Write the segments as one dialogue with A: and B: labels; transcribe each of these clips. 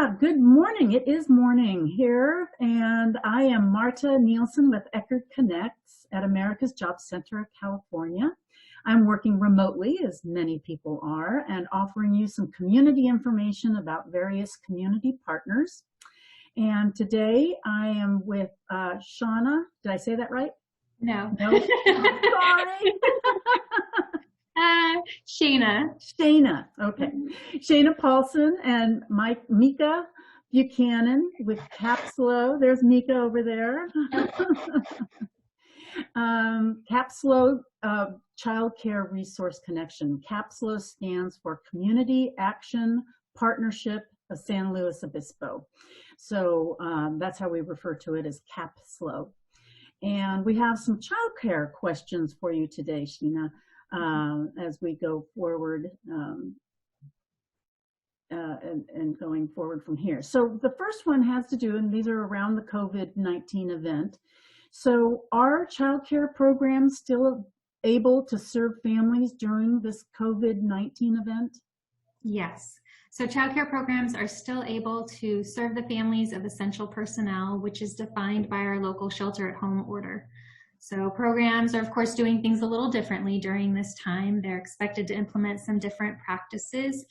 A: Yeah, good morning. It is morning here, and I am Marta Nielsen with Eckerd Connects at America's Job Center of California. I'm working remotely, as many people are, and offering you some community information about various community partners. And today I am with Shauna. Did I say that right?
B: No.
A: No. Sorry.
B: Shayna.
A: Shayna, okay. Shayna Paulson and Mika Buchanan with CAPSLO. There's Mika over there. CAPSLO, Childcare Resource Connection. CAPSLO stands for Community Action Partnership of San Luis Obispo. So that's how we refer to it, as CAPSLO. And we have some childcare questions for you today, Shayna. As we go forward and going forward from here. So the first one has to do, and these are around the COVID-19 event. So are childcare programs still able to serve families during this COVID-19 event?
B: Yes. So childcare programs are still able to serve the families of essential personnel, which is defined by our local shelter-at-home order. So programs are, of course, doing things a little differently during this time. They're expected to implement some different practices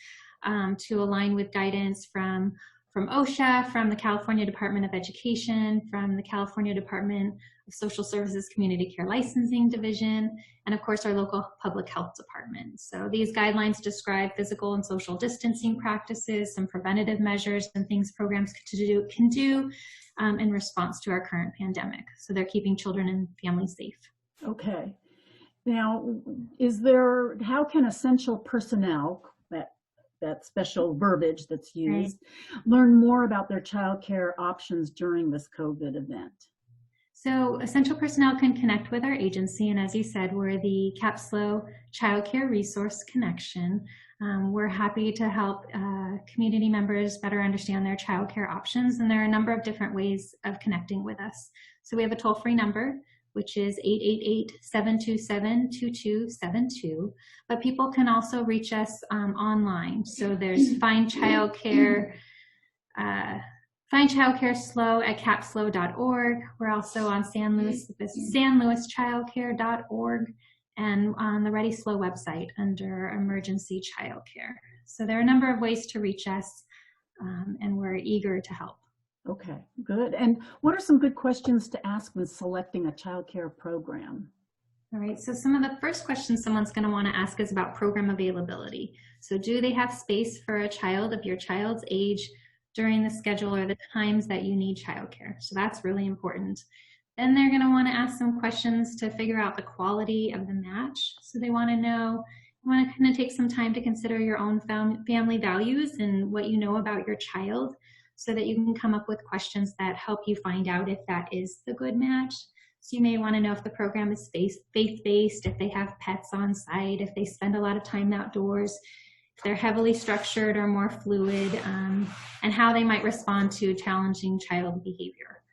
B: to align with guidance from OSHA, from the California Department of Education, from the California Department of Social Services Community Care Licensing Division, and of course our local public health department. So these guidelines describe physical and social distancing practices, some preventative measures and things programs can do in response to our current pandemic. So they're keeping children and families safe.
A: Okay. Now, how can essential personnel, that special verbiage that's used, learn more about their childcare options during this COVID event?
B: So essential personnel can connect with our agency, and as you said, we're the CAPSLO Childcare Resource Connection. We're happy to help community members better understand their childcare options, and there are a number of different ways of connecting with us. So we have a toll-free number, which is 888-727-2272, but people can also reach us online. So there's findchildcareslo at capslo.org. We're also on sanluischildcare.org and on the Ready Slow website under Emergency Childcare. So there are a number of ways to reach us, and we're eager to help.
A: Okay, good. And what are some good questions to ask when selecting a childcare program?
B: All right, so some of the first questions someone's going to want to ask is about program availability. So do they have space for a child of your child's age during the schedule or the times that you need childcare? So that's really important. Then they're going to want to ask some questions to figure out the quality of the match. So they want to know, you want to kind of take some time to consider your own family values and what you know about your child, so that you can come up with questions that help you find out if that is the good match. So you may want to know if the program is faith-based, if they have pets on site, if they spend a lot of time outdoors, if they're heavily structured or more fluid, and how they might respond to challenging child behavior.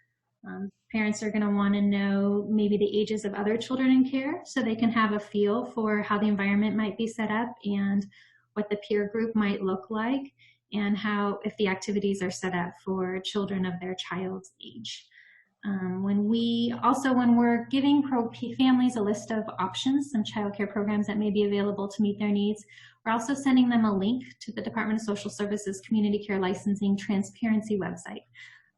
B: Parents are going to want to know maybe the ages of other children in care, so they can have a feel for how the environment might be set up and what the peer group might look like, and if the activities are set up for children of their child's age. When we're giving families a list of options, some childcare programs that may be available to meet their needs, we're also sending them a link to the Department of Social Services Community Care Licensing Transparency website.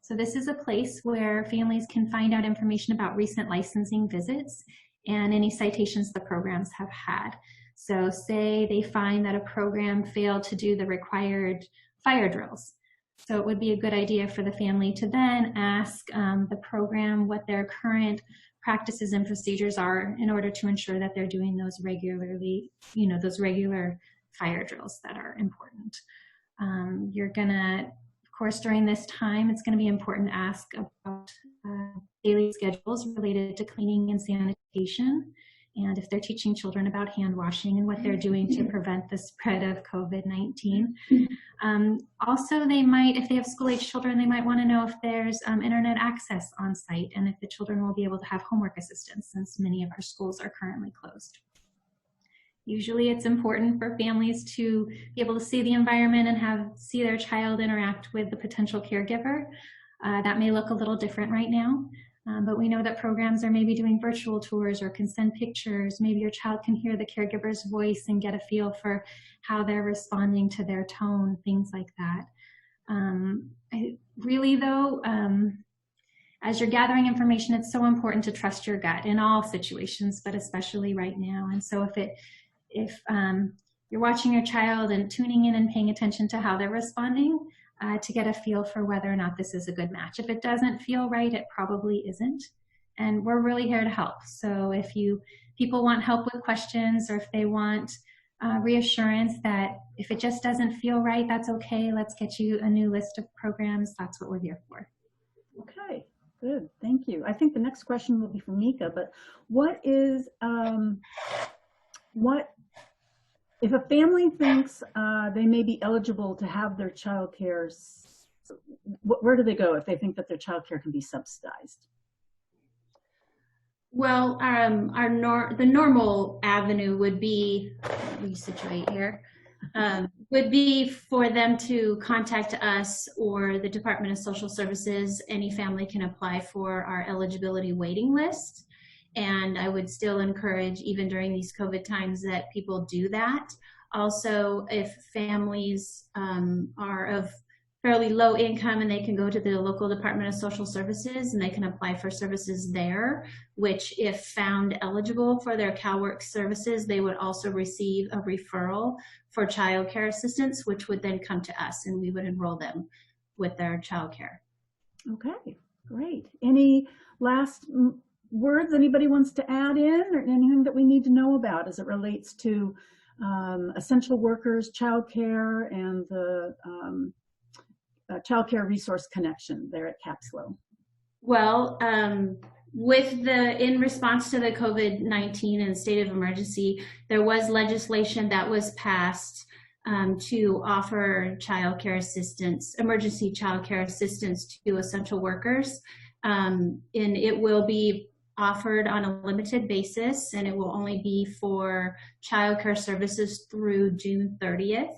B: So this is a place where families can find out information about recent licensing visits and any citations the programs have had. So say they find that a program failed to do the required fire drills. So it would be a good idea for the family to then ask the program what their current practices and procedures are in order to ensure that they're doing those regularly, those regular fire drills that are important. You're gonna, of course, during this time, it's gonna be important to ask about daily schedules related to cleaning and sanitation, and if they're teaching children about hand washing and what they're doing to prevent the spread of COVID-19. Also, if they have school-age children, they might want to know if there's internet access on site and if the children will be able to have homework assistance, since many of our schools are currently closed. Usually it's important for families to be able to see the environment and see their child interact with the potential caregiver. That may look a little different right now, but we know that programs are maybe doing virtual tours or can send pictures. Maybe your child can hear the caregiver's voice and get a feel for how they're responding to their tone, things like that. Really though, as you're gathering information, it's so important to trust your gut in all situations, but especially right now. And so if you're watching your child and tuning in and paying attention to how they're responding, to get a feel for whether or not this is a good match. If it doesn't feel right, it probably isn't. And we're really here to help. So if people want help with questions, or if they want reassurance that if it just doesn't feel right, that's okay. Let's get you a new list of programs. That's what we're here for.
A: Okay, good. Thank you. I think the next question will be for Mika, but if a family thinks they may be eligible to have their child care, where do they go if they think that their child care can be subsidized?
C: Well, the normal avenue would be, let me situate here, would be for them to contact us or the Department of Social Services. Any family can apply for our eligibility waiting list. And I would still encourage, even during these COVID times, that people do that. Also, if families are of fairly low income and they can go to the local Department of Social Services and they can apply for services there, which if found eligible for their CalWORK services, they would also receive a referral for child care assistance, which would then come to us and we would enroll them with their child care. Okay, great. Any last words anybody wants to add in, or anything that we need to know about as it relates to essential workers, childcare, and the childcare resource connection there at CAPSLO? Well, in response to the COVID-19 and state of emergency, there was legislation that was passed to offer childcare assistance, emergency childcare assistance to essential workers, and it will be offered on a limited basis, and it will only be for childcare services through June 30th.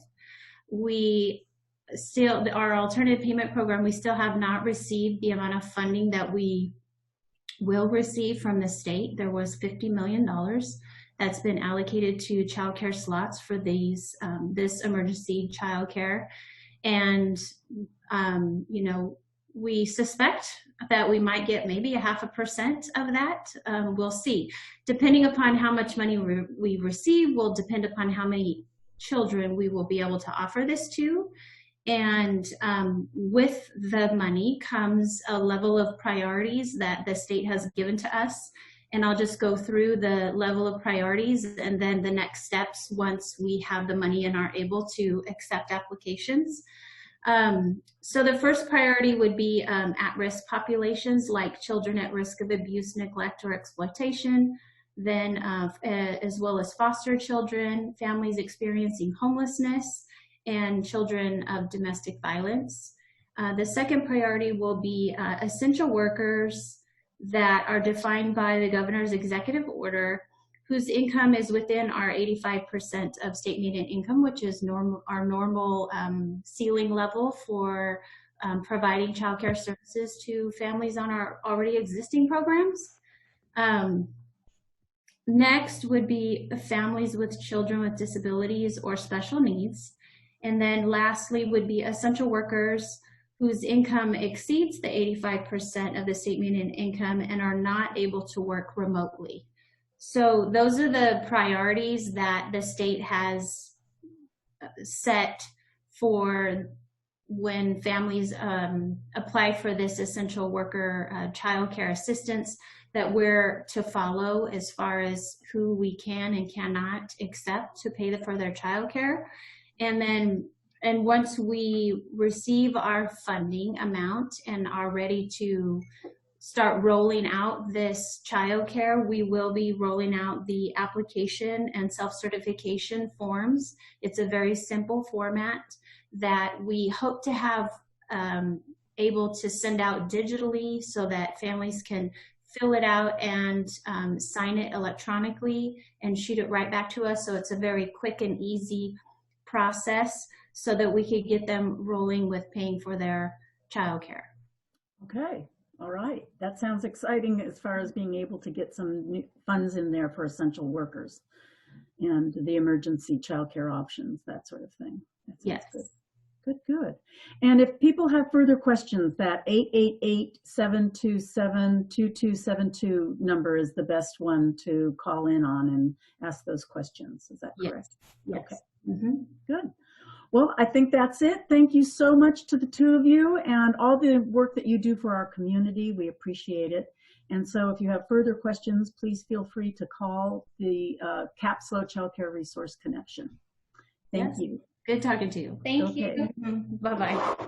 C: Our alternative payment program, we still have not received the amount of funding that we will receive from the state. There was $50 million that's been allocated to childcare slots for this emergency childcare. And, we suspect that we might get maybe 0.5% of that. We'll see. Depending upon how much money we receive will depend upon how many children we will be able to offer this to. And with the money comes a level of priorities that the state has given to us. And I'll just go through the level of priorities and then the next steps once we have the money and are able to accept applications. So the first priority would be at-risk populations, like children at risk of abuse, neglect, or exploitation, then as well as foster children, families experiencing homelessness, and children of domestic violence. The second priority will be essential workers that are defined by the governor's executive order, whose income is within our 85% of state median income, which is our normal ceiling level for providing childcare services to families on our already existing programs. Next would be families with children with disabilities or special needs. And then lastly would be essential workers whose income exceeds the 85% of the state median income and are not able to work remotely. So those are the priorities that the state has set for when families apply for this essential worker childcare assistance that we're to follow as far as who we can and cannot accept to pay for their childcare. And once we receive our funding amount and are ready to start rolling out this childcare, we will be rolling out the application and self-certification forms. It's a very simple format that we hope to have able to send out digitally so that families can fill it out and sign it electronically and shoot it right back to us. So it's a very quick and easy process so that we could get them rolling with paying for their childcare.
A: Okay. All right. That sounds exciting as far as being able to get some new funds in there for essential workers and the emergency childcare options, that sort of thing. That sounds
C: Yes.
A: good. Good, good. And if people have further questions, that 888-727-2272 number is the best one to call in on and ask those questions. Is that correct?
C: Yes.
A: Okay.
C: Mm-hmm.
A: Good. Well, I think that's it. Thank you so much to the two of you and all the work that you do for our community. We appreciate it. And so if you have further questions, please feel free to call the CAPSLO Childcare Resource Connection. Thank you.
C: Good talking to you.
B: Thank
A: Okay.
B: you.
C: Bye-bye.